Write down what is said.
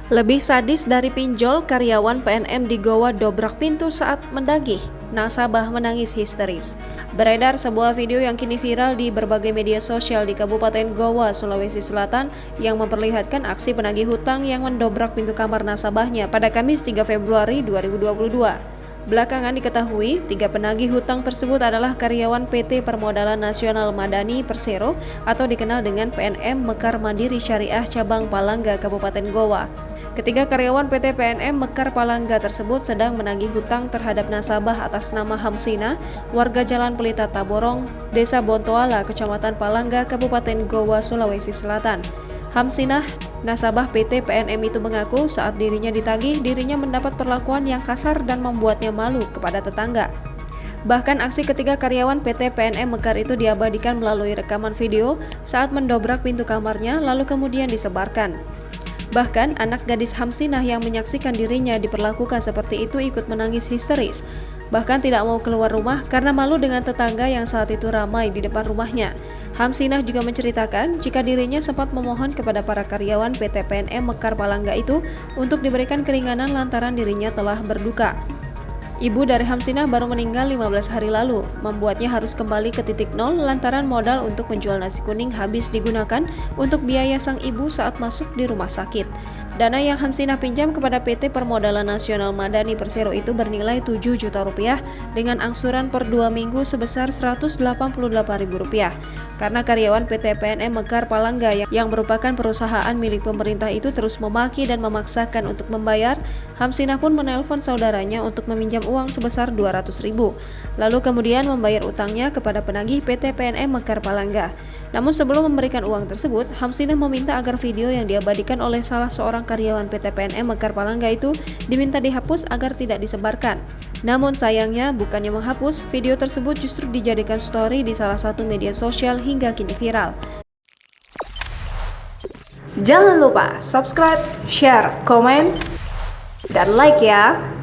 Lebih sadis dari pinjol, karyawan PNM di Goa dobrak pintu saat mendagih. Nasabah menangis histeris. Beredar sebuah video yang kini viral di berbagai media sosial di Kabupaten Goa, Sulawesi Selatan yang memperlihatkan aksi penagih hutang yang mendobrak pintu kamar nasabahnya pada Kamis 3 Februari 2022. Belakangan diketahui, 3 penagih hutang tersebut adalah karyawan PT Permodalan Nasional Madani Persero atau dikenal dengan PNM Mekar Mandiri Syariah Cabang Palangga, Kabupaten Goa. Ketiga karyawan PT PNM Mekar Palangga tersebut sedang menagih hutang terhadap nasabah atas nama Hamsina, warga Jalan Pelita Taborong, Desa Bontoala, Kecamatan Palangga, Kabupaten Goa, Sulawesi Selatan. Hamsinah, nasabah PT PNM itu mengaku saat dirinya ditagih, dirinya mendapat perlakuan yang kasar dan membuatnya malu kepada tetangga. Bahkan aksi ketiga karyawan PT PNM Mekar itu diabadikan melalui rekaman video saat mendobrak pintu kamarnya lalu kemudian disebarkan. Bahkan anak gadis Hamsinah yang menyaksikan dirinya diperlakukan seperti itu ikut menangis histeris. Bahkan tidak mau keluar rumah karena malu dengan tetangga yang saat itu ramai di depan rumahnya. Hamsinah juga menceritakan jika dirinya sempat memohon kepada para karyawan PT PNM Mekar Palangga itu untuk diberikan keringanan lantaran dirinya telah berduka. Ibu dari Hamsinah baru meninggal 15 hari lalu, membuatnya harus kembali ke titik nol lantaran modal untuk menjual nasi kuning habis digunakan untuk biaya sang ibu saat masuk di rumah sakit. Dana yang Hamsinah pinjam kepada PT Permodalan Nasional Madani Persero itu bernilai 7 juta rupiah dengan angsuran per 2 minggu sebesar Rp188.000. Karena karyawan PT PNM Mekar Palangga yang merupakan perusahaan milik pemerintah itu terus memaki dan memaksakan untuk membayar, Hamsinah pun menelpon saudaranya untuk meminjam uang sebesar 200.000, lalu kemudian membayar utangnya kepada penagih PT PNM Mekar Palangga. Namun sebelum memberikan uang tersebut, Hamsinah meminta agar video yang diabadikan oleh salah seorang karyawan PT PNM Mekar Palangga itu diminta dihapus agar tidak disebarkan. Namun sayangnya bukannya menghapus, video tersebut justru dijadikan story di salah satu media sosial hingga kini viral. Jangan lupa subscribe, share, komen, dan like ya!